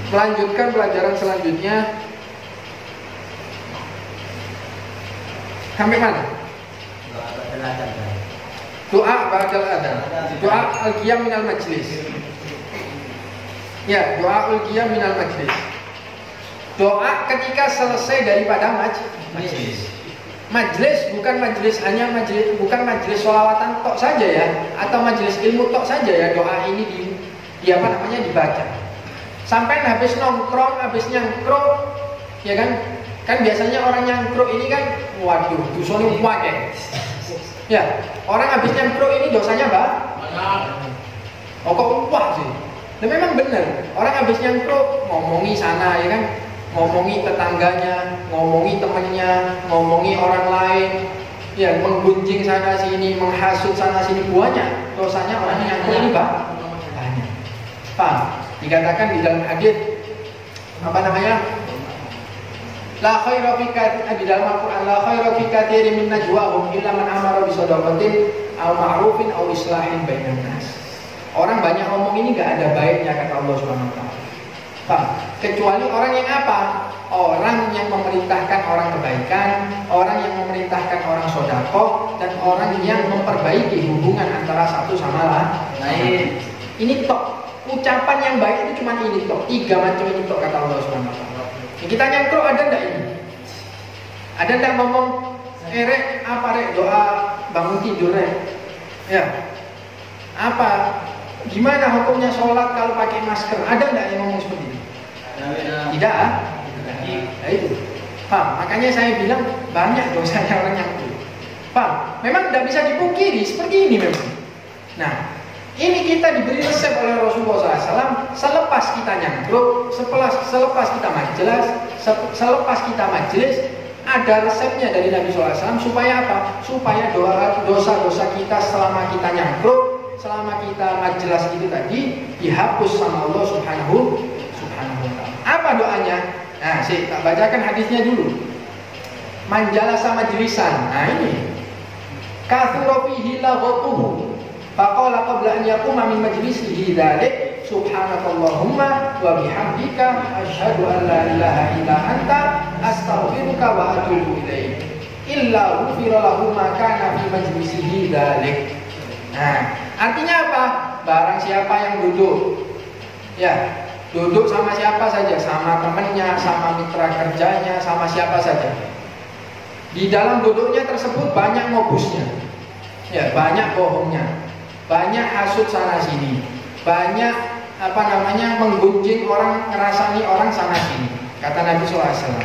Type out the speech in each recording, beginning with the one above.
melanjutkan pelajaran selanjutnya. Sampai mana? Doa ba'dal adzan. Doa al-qiyam minal majlis. Ya, doa al-qiyam minal majlis. Doa ketika selesai daripada majlis. Majlis bukan majlis hanya majlis, bukan majlis sholawatan tok saja ya, atau majlis ilmu tok saja ya. Doa ini dibaca. Sampai habis nongkrong, habis nyangkruk, ya kan? Kan biasanya orang nyangkruk ini kan, waduh, dosanya wae. Ya, orang habis nyangkruk ini dosanya banyak. Oh kok wah sih? Nah, memang benar. Orang habis nyangkruk ngomongi sana ya kan? Ngomongi tetangganya, ngomongi temannya, ngomongi orang lain, ya menggunjing sana sini, menghasut sana sini, banyak dosanya orang yang ini banyak. Paham? Dikatakan di dalam hadis la khaira fi di dalam Al-Qur'an, la khaira fi katsirin min najwahum illa man amara bi shadaqatin aw ma'rufin aw islahin bainan nas. Orang banyak ngomong ini enggak ada baiknya kata Allah Subhanahu wa taala. Kecuali orang yang apa? Orang yang memerintahkan orang kebaikan, orang yang memerintahkan orang sedekah, dan orang yang memperbaiki hubungan antara satu sama lain. Ini tok. Ucapan yang baik itu cuma ini tok. 3 macam ini tok kata Allah Subhanahu wa taala. Kita nyangkruk ada enggak ini? Ada enggak ngomong rek apa rek doa bangun tidur rek? Ya. Apa? Gimana hukumnya sholat kalau pakai masker? Ada enggak yang ngomong seperti itu? Tidak. Nah itu. Paham? Makanya saya bilang banyak dosanya orang nyangkruk. Paham? Memang tidak bisa dipungkiri seperti ini memang. Nah, ini kita diberi resep oleh Rasulullah SAW. Selepas kita nyangkruk, selepas kita selepas kita majelis, ada resepnya dari Nabi SAW. Supaya apa? Supaya dosa-dosa kita selama kita nyangkruk, selama kita majelis itu tadi dihapus sama Allah Subhanahu wa ta'ala. Apa doanya? Nah, tak bacakan hadisnya dulu. Manjalasa majlisan. Nah ini. Kathura fihi laghatuhu. Faqala qabla an yaquma min majlisihi dzalik subhanakallahumma wa bihamdika asyhadu an la ilaha illa anta astaghfiruka wa atubu ilaik. Illa ghufira lahu ma kana fi majlisihi dzalik. Nah, artinya apa? Barang siapa yang duduk, ya, duduk sama siapa saja, sama temannya, sama mitra kerjanya, sama siapa saja. Di dalam duduknya tersebut banyak ngobusnya, ya, banyak bohongnya, banyak hasut sana sini, banyak menggunjing orang, ngerasani orang sana sini. Kata Nabi SAW.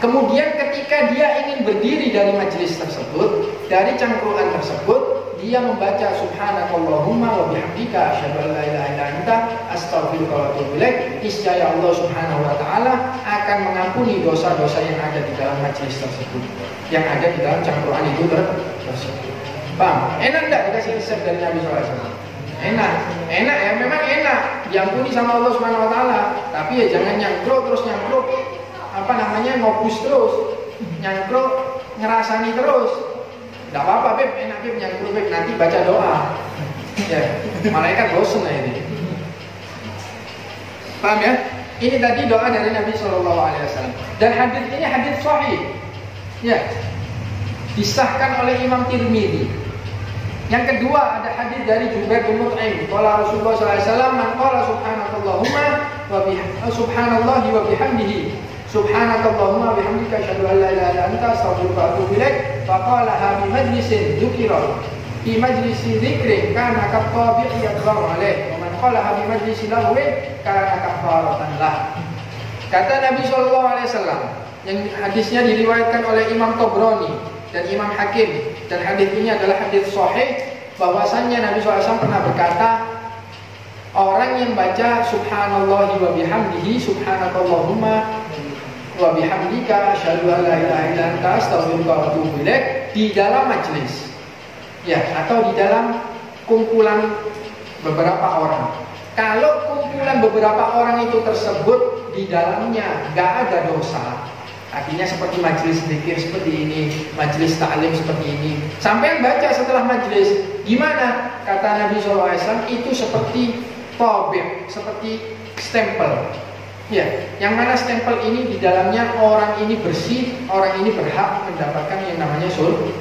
Kemudian ketika dia ingin berdiri dari majelis tersebut, dari cangkruan tersebut, dia membaca subhanakallahumma wa bihamdika asyhadu an la ilaha illa anta astaghfiruka wa atubu ilaik. Niscaya Allah Subhanahu wa taala akan mengampuni dosa-dosa yang ada di dalam majelis tersebut, yang ada di dalam cangkruan itu tersebut. Paham? Enak enggak dikasih resep dari Nabi SAW? Enak ya, memang enak diampuni sama Allah Subhanahu wa taala. Tapi ya jangan nyangkruk terus nyangkruk ngopus terus, nyangkruk ngerasani terus. Tidak apa-apa Beb, enak Beb nyangkruk Beb, nanti baca doa. Ya, malaikat bosan lah ini. Paham ya? Ini tadi doa dari Nabi SAW. Dan hadis ini hadis sahih. Ya, disahkan oleh Imam Tirmidzi. Yang kedua ada hadis dari Jubair bin Mut'im. Qala Rasulullah SAW, man qala subhanakallahumma wa subhanallahi wa bihamdihi subhanakallahumma bihamdika asyhadu an la ilaha illa anta astaghfiruka wa atubu ilaik. Faqalaha bi majlisin dzukira fi majlisi dzikri kana kafabi yadhharu alaih wa man qalaha bi majlisi lahwi kana kafaratan lah. Kata Nabi SAW, yang hadisnya diriwayatkan oleh Imam Tabrani dan Imam Hakim, dan hadis ini adalah hadis sahih, bahwasannya Nabi SAW pernah berkata, orang yang baca subhanallahi wa bihamdihi subhanakallahumma wa bihamdika asyhadu an la ilaha illa anta astaghfiruka wa atubu ilaik di dalam majelis, ya, atau di dalam kumpulan beberapa orang. Kalau kumpulan beberapa orang itu tersebut di dalamnya gak ada dosa, artinya seperti majelis zikir seperti ini, majelis ta'lim seperti ini, sampai yang baca setelah majelis, gimana? Kata Nabi SAW, itu seperti tabir, seperti stempel. Ya, yang mana stempel ini di dalamnya orang ini bersih, orang ini berhak mendapatkan yang namanya surga.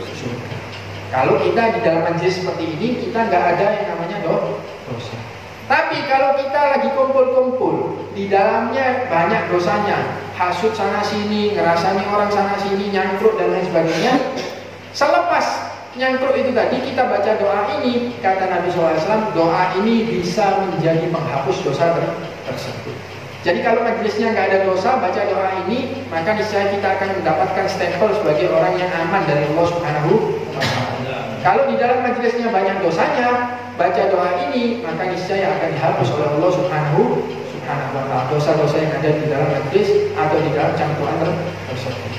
Kalau kita di dalam majelis seperti ini, kita nggak ada yang namanya dosa. Tapi kalau kita lagi kumpul-kumpul, di dalamnya banyak dosanya, hasut sana sini, ngerasani orang sana sini, nyangkruk dan lain sebagainya. Selepas nyangkruk itu tadi, kita baca doa ini, kata Nabi SAW, doa ini bisa menjadi penghapus dosa tersebut. Jadi kalau majelisnya nggak ada dosa, baca doa ini, maka niscaya kita akan mendapatkan stempel sebagai orang yang aman dari Allah Subhanahu wa Ta'ala. Kalau di dalam majelisnya banyak dosanya, baca doa ini, maka niscaya akan dihapus oleh Allah Subhanahu wa Ta'ala dosa-dosa yang ada di dalam majelis atau di dalam cangkuan tersebut.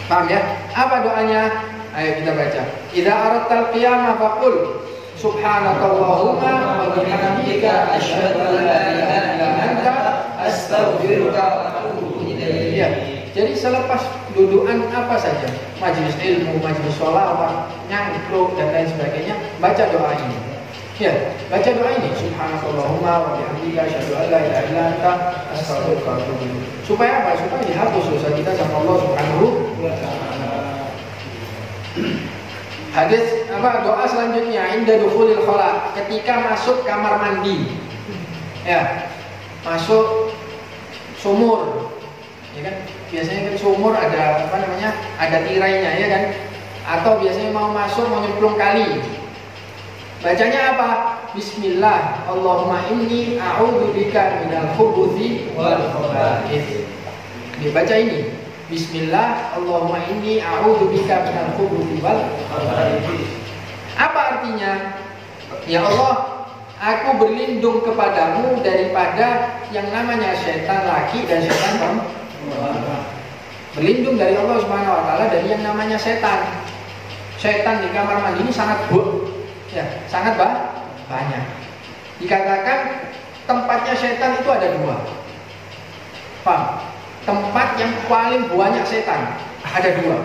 Paham ya? Apa doanya? Ayo kita baca. Idza aradtal qiyamah faqul subhanakallahumma wa bihamdika asyhadu an la ilaha illa anta astaghfiruka wa atubu ilaik. Ya. Jadi selepas dudukan apa saja, majelis ilmu, majelis sholawat, nyangkruk dan lain sebagainya, baca doa ini. Ya, baca doa ini. Subhanakallahumma wa bihamdika asyhadu an la ilaha illa anta astaghfiruka wa atubu ilaik. Supaya apa? Supaya dihapus dosa kita sama Allah Subhanahu wa Ta'ala. Hadis doa selanjutnya inda dukhulil khala, ketika masuk kamar mandi. Ya. Masuk sumur. Ya kan? Biasanya kan sumur ada ada tirainya ya kan? Atau biasanya mau masuk mau nyemplung kali. Bacanya apa? Bismillah, Allahumma inni a'udzubika minal khubuthi wal khaba'ith. Dibaca ini. Bismillah, Allahumma inni a'udzubika minal khubuthi wal khaba'ith. Apa artinya? Ya Allah, aku berlindung kepadamu daripada yang namanya setan laki dan setan perempuan. Berlindung dari Allah Subhanahu wa Ta'ala dari yang namanya setan. Setan di kamar mandi ini sangat sangat banyak. Dikatakan tempatnya setan itu ada dua. Paham? Tempat yang paling banyak setan ada dua.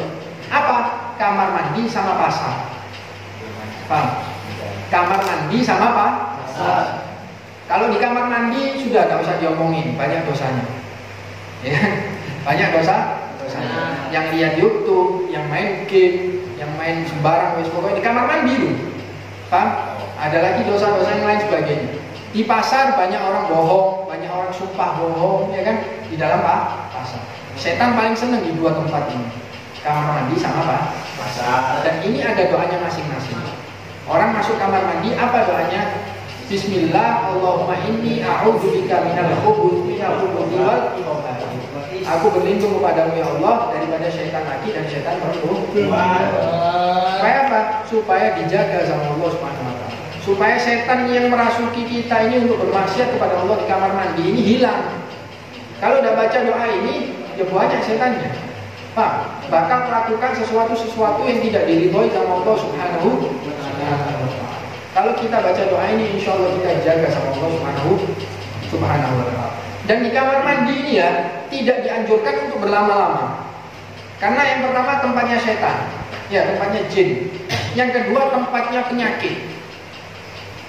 Apa? Kamar mandi sama pasar. Paham? Kamar mandi sama apa? Pasar. Kalau di kamar mandi sudah nggak usah diomongin, banyak dosanya. Ya, banyak dosanya. Yang lihat YouTube, yang main game, yang main sembarang, pokoknya di kamar mandi lu. Paham? Ada lagi dosa-dosa yang lain sebagainya. Di pasar banyak orang bohong, banyak orang sumpah bohong, ya kan? Di dalam pasar. Setan paling senang di dua tempat ini, kamar mandi sama pasar. Dan ini ada doanya masing-masing. Orang masuk kamar mandi, apa doanya? Bismillah, Allahumma inni a'udzubika minal khubuthi wal khaba'ith. Aku berlindung kepadamu ya Allah daripada syaitan laki dan syaitan perempuan. Supaya apa? Supaya dijaga sama Allah Subhanahu wa Ta'ala. Supaya setan yang merasuki kita ini untuk bermaksiat kepada Allah di kamar mandi ini hilang. Kalau udah baca doa ini, ya banyak setannya. Bahkan melakukan sesuatu yang tidak diridhoi sama Allah Subhanahu wa Ta'ala. Kalau kita baca doa ini, insya Allah kita dijaga sama Allah Subhanahu wa Ta'ala. Dan di kamar mandi ini ya tidak dianjurkan untuk berlama-lama. Karena yang pertama tempatnya setan, ya tempatnya jin. Yang kedua tempatnya penyakit,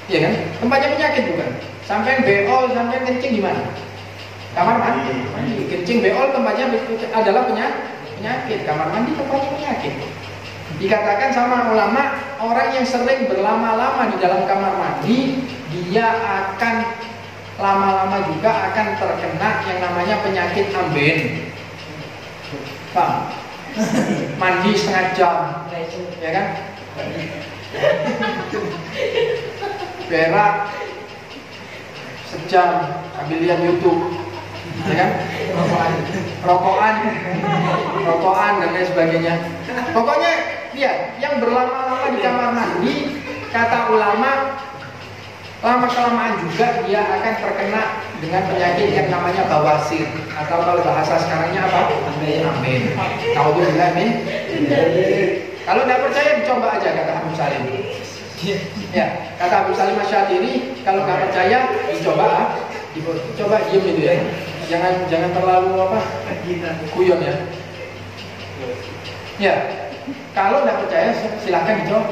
ya kan? Tempatnya penyakit bukan? Sampai beol, sampai kencing di mana? Kamar mandi. Kencing beol tempatnya adalah penyakit. Kamar mandi tempatnya penyakit. Dikatakan sama ulama, orang yang sering berlama-lama di dalam kamar mandi, dia akan lama-lama juga akan terkena yang namanya penyakit amben. Paham? Mandi setengah jam, ya kan? Berak sejam sambil lihat YouTube, ya kan? Rokokan dan lain sebagainya. Pokoknya lihat, yang berlama-lama di kamar mandi, kata ulama, lama-kelamaan juga dia akan terkena dengan penyakit yang namanya bawasir, atau kalau bahasa sekarangnya apa? Amin. Amin. Kalau tidak percaya dicoba aja, kata Habib Salim. Ya, kata Habib Salim Asy'atiri, kalau nggak percaya dicoba diem itu ya. Jangan terlalu kuyon ya. Ya, kalau tidak percaya silahkan dicoba.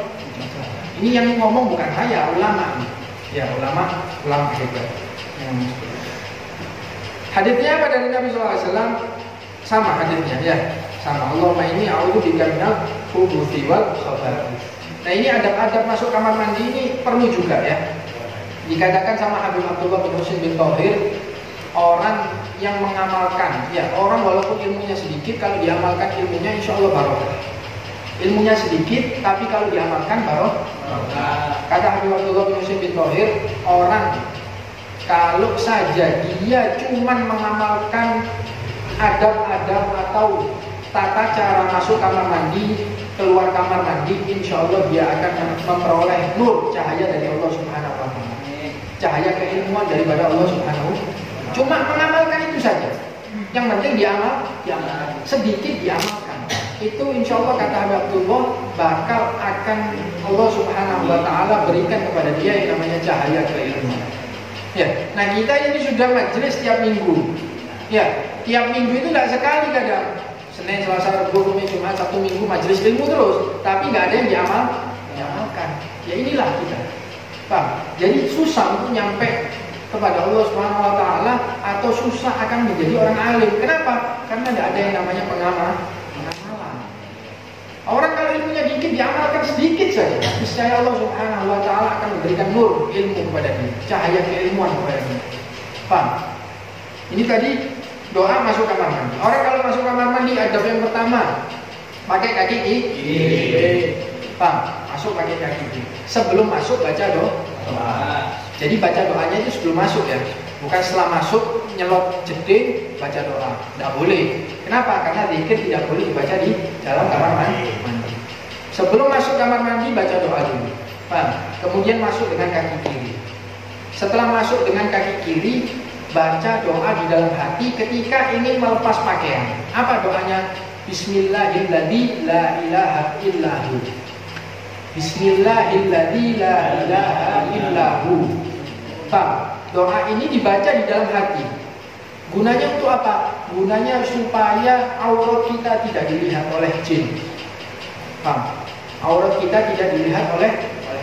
Ini yang ngomong bukan saya, ulama. Ya, ulama hebat. Haditsnya apa dari Nabi SAW? Sama haditsnya ya, sama. Allahumma inni a'udzubika minal khubuthi wal khaba'ith. Nah ini adab-adab masuk kamar mandi ini perlu juga ya. Dikatakan sama Habib Abdullah bin Husain bin Thahir, orang yang mengamalkan, ya orang walaupun ilmunya sedikit, kalau diamalkan ilmunya insya Allah barokah. Ilmunya sedikit, tapi kalau diamalkan barokah. Kata Habib Abdullah bin Husain bin Thahir, orang kalau saja dia cuman mengamalkan adab-adab atau tata cara masuk kamar mandi, keluar kamar mandi, insya Allah dia akan memperoleh nur cahaya dari Allah Subhanahu wa Ta'ala, cahaya keilmuan daripada Allah Subhanahu. Cuma mengamalkan itu saja. Yang penting diamalkan, sedikit diamalkan. Itu insya Allah kata Abdullah bakal akan Allah Subhanahu wa Ta'ala berikan kepada dia yang namanya cahaya keilmuan. Ya, nah kita ini sudah majelis tiap minggu. Ya, tiap minggu itu tidak sekali kadang. Senin, Selasa, Rabu, Kamis, Jumat, Sabtu, Minggu majelis ilmu terus, tapi nggak ada yang diamalkan. Ya inilah kita. Paham? Jadi susah untuk nyampe kepada Allah Subhanahu wa Ta'ala atau susah akan menjadi orang alim. Kenapa? Karena tidak ada yang namanya pengamalan. Orang kalau ilmunya dikit diamalkan sedikit saja, niscaya Allah Subhanahu wa Ta'ala akan memberikan nur ilmu kepada dia, cahaya keilmuan kepada dia. Paham? Ini tadi doa masuk kamar mandi. Orang kalau masuk kamar mandi adab yang pertama pakai kaki kiri. Paham? Masuk pakai kaki kiri. Sebelum masuk baca doa. Jadi baca doanya itu sebelum masuk ya, bukan setelah masuk nyelot jeding baca doa. Tidak boleh. Kenapa? Karena zikir tidak boleh dibaca di dalam kamar mandi. Sebelum masuk kamar mandi baca doa dulu. Paham? Kemudian masuk dengan kaki kiri. Setelah masuk dengan kaki kiri, baca doa di dalam hati ketika ingin melepas pakaian. Apa doanya? Bismillahilladzi la ilaha illahu. Bismillahilladzi la ilaha illahu. Paham? Doa ini dibaca di dalam hati. Gunanya untuk apa? Gunanya supaya aurat kita tidak dilihat oleh jin. Paham? Aurat kita tidak dilihat oleh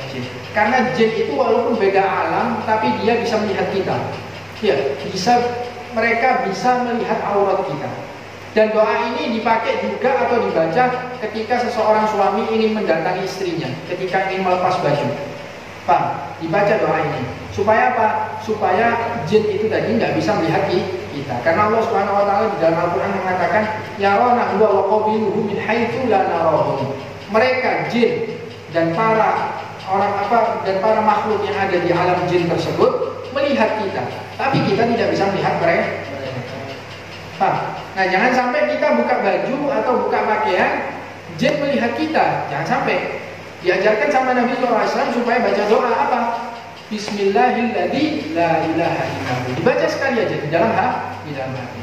jin. Karena jin itu walaupun beda alam, tapi dia bisa melihat kita. Ya, mereka bisa melihat aurat kita. Dan doa ini dipakai juga atau dibaca ketika seseorang suami ingin mendatangi istrinya, ketika ingin melepas baju. Paham? Dibaca doa ini. Supaya apa? Supaya jin itu tadi nggak bisa melihat kita. Karena Allah Subhanahu wa Ta'ala di dalam Al-Quran mengatakan, yarawna huwa wa qabiluhu min haitsu la narahum. Mereka jin dan para makhluk yang ada di alam jin tersebut melihat kita, tapi kita tidak bisa melihat mereka. Paham? Nah, jangan sampai kita buka baju atau buka pakaian, jin melihat kita. Jangan sampai. Diajarkan sama Nabi SAW supaya baca doa apa? Bismillahilladzi la ilaha illahu. Dibaca sekali aja di dalam hati.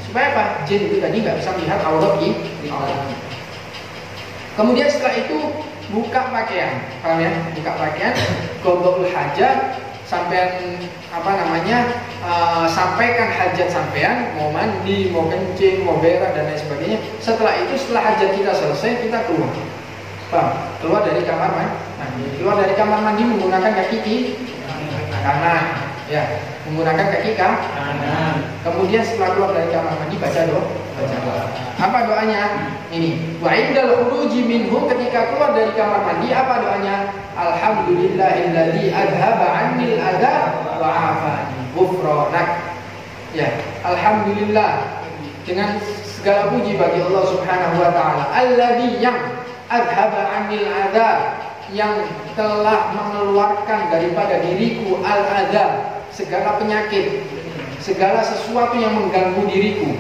Supaya apa? Jin itu tadi nggak bisa melihat aurat kita. Kemudian setelah itu buka pakaian. Paham ya? Buka pakaian, qada'ul hajat, sampean sampaikan hajat sampean, mau mandi, mau kencing, mau berak dan lain sebagainya. Setelah itu, setelah hajat kita selesai, kita keluar. Paham? Keluar dari kamar mandi. Keluar dari kamar mandi menggunakan kaki kanan, ya, menggunakan kaki kanan. Kemudian setelah keluar dari kamar mandi baca doa. Apa doanya? Ini. Wa indal khuruji minhu, ketika keluar dari kamar mandi apa doanya? Alhamdulillahilladzi adhaba 'annil adha wa 'afani ghufranak. Ya, alhamdulillah, dengan segala puji bagi Allah Subhanahu wa Ta'ala, alladzi yang adhaba 'anil adha, yang telah mengeluarkan daripada diriku al-adha, segala penyakit, segala sesuatu yang mengganggu diriku,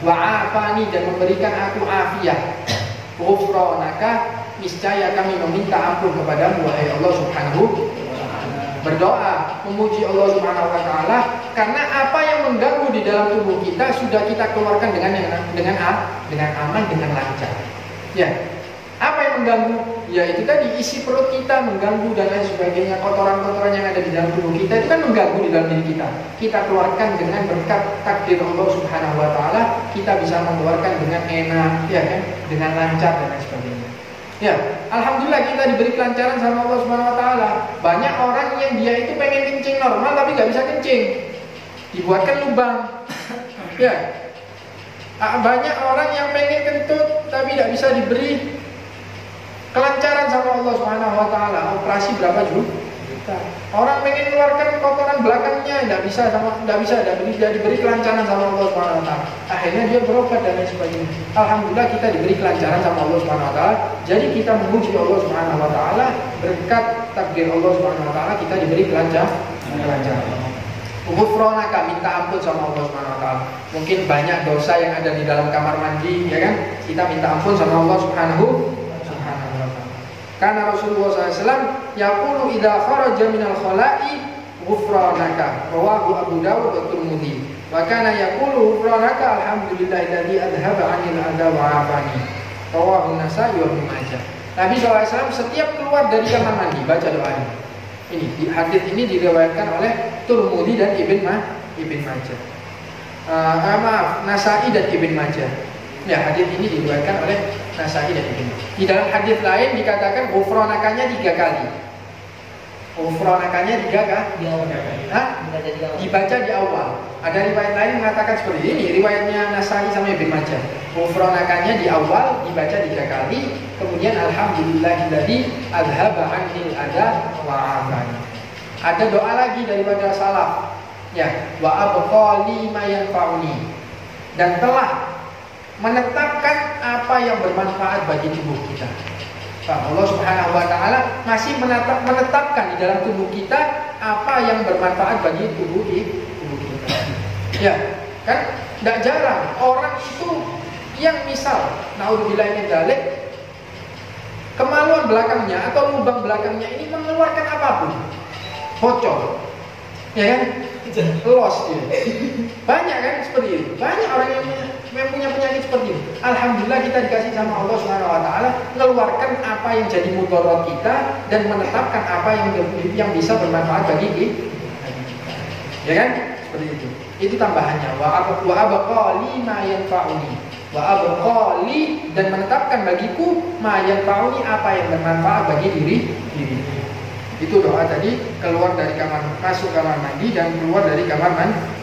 wa'afani, dan memberikan aku afiat. Ghufranaka, niscaya kami meminta ampun kepadamu wahai Allah Subhanahu wa Ta'ala. Berdoa memuji Allah Subhanahu wa Ta'ala karena apa yang mengganggu di dalam tubuh kita sudah kita keluarkan dengan aman, dengan lancar. Ya. Apa yang mengganggu? Ya itu tadi, isi perut kita mengganggu dan lain sebagainya. Kotoran-kotoran yang ada di dalam tubuh kita itu kan mengganggu di dalam diri kita. Kita keluarkan dengan berkat takdir Allah Subhanahu wa Ta'ala. Kita bisa mengeluarkan dengan enak, ya kan, dengan lancar dan lain sebagainya. Ya, alhamdulillah kita diberi kelancaran sama Allah Subhanahu wa Ta'ala. Banyak orang yang dia itu pengen kencing normal tapi nggak bisa kencing. Dibuatkan lubang. Ya, banyak orang yang pengen kentut tapi tidak bisa diberi kelancaran sama Allah Subhanahu wa taala. Operasi berapa juta. Orang pengen keluarkan kotoran belakangnya tidak diberi kelancaran sama Allah Subhanahu wa taala. Akhirnya dia berobat dan lain sebagainya. Alhamdulillah kita diberi kelancaran sama Allah Subhanahu wa taala. Jadi kita memuji Allah Subhanahu wa taala, berkat takdir Allah Subhanahu wa taala kita diberi kelancaran. Ghufranaka, minta ampun sama Allah Subhanahu wa taala. Mungkin banyak dosa yang ada di dalam kamar mandi, ya kan? Kita minta ampun sama Allah Subhanahu wa taala. Karena Rasulullah SAW yaqulu idza kharaja minal khala'i ghufranaka, rawahu Abu Dawud wa Tirmidzi. Wa kana yaqulu ghufranaka alhamdulillahilladzi adhaba 'anil adha wa 'afani, rawahu Nasa'i wa Ibnu Majah. Nabi SAW setiap keluar dari kamar mandi baca doa ini. Hadis ini diriwayatkan oleh Tirmidzi dan Ibn Majah. Nasa'i dan Ibn Majah. Ya, hadis ini diriwayatkan oleh Nasa'i dan Ibn Majah. Di dalam hadis lain dikatakan ghufranakanya 3 kali. Ghufranakanya 3 kali. Dibaca di awal. Ada riwayat lain mengatakan seperti ini. Riwayatnya Nasa'i sama Ibn Majah. Ghufranakanya di awal dibaca 3 kali. Kemudian alhamdulillahilladzi adhaba 'anil adha wa 'afani. Ada doa lagi daripada salaf. Ya, wa abqa li ma yanfa'uni, dan telah menetapkan apa yang bermanfaat bagi tubuh kita. Allah Subhanahu wa taala masih menetapkan di dalam tubuh kita apa yang bermanfaat bagi tubuh kita. Ya, kan tidak jarang orang itu yang misal naudzubillah min dzalik, kemaluan belakangnya atau lubang belakangnya ini mengeluarkan apapun, bocor, ya kan, los dia. Banyak kan seperti itu. Banyak orang yang punya penyakit seperti itu. Alhamdulillah kita dikasih sama Allah Subhanahu wa taala mengeluarkan apa yang jadi mudarat kita dan menetapkan apa yang bisa bermanfaat bagi kita. Ya kan? Seperti itu. Itu tambahannya. Wa abqa li ma yanfa'uni. Wa abqa li, dan menetapkan bagiku ma yanfa'uni, apa yang bermanfaat bagi diri. Itu doa tadi, keluar dari kamar, masuk kamar mandi dan keluar dari kamar mandi.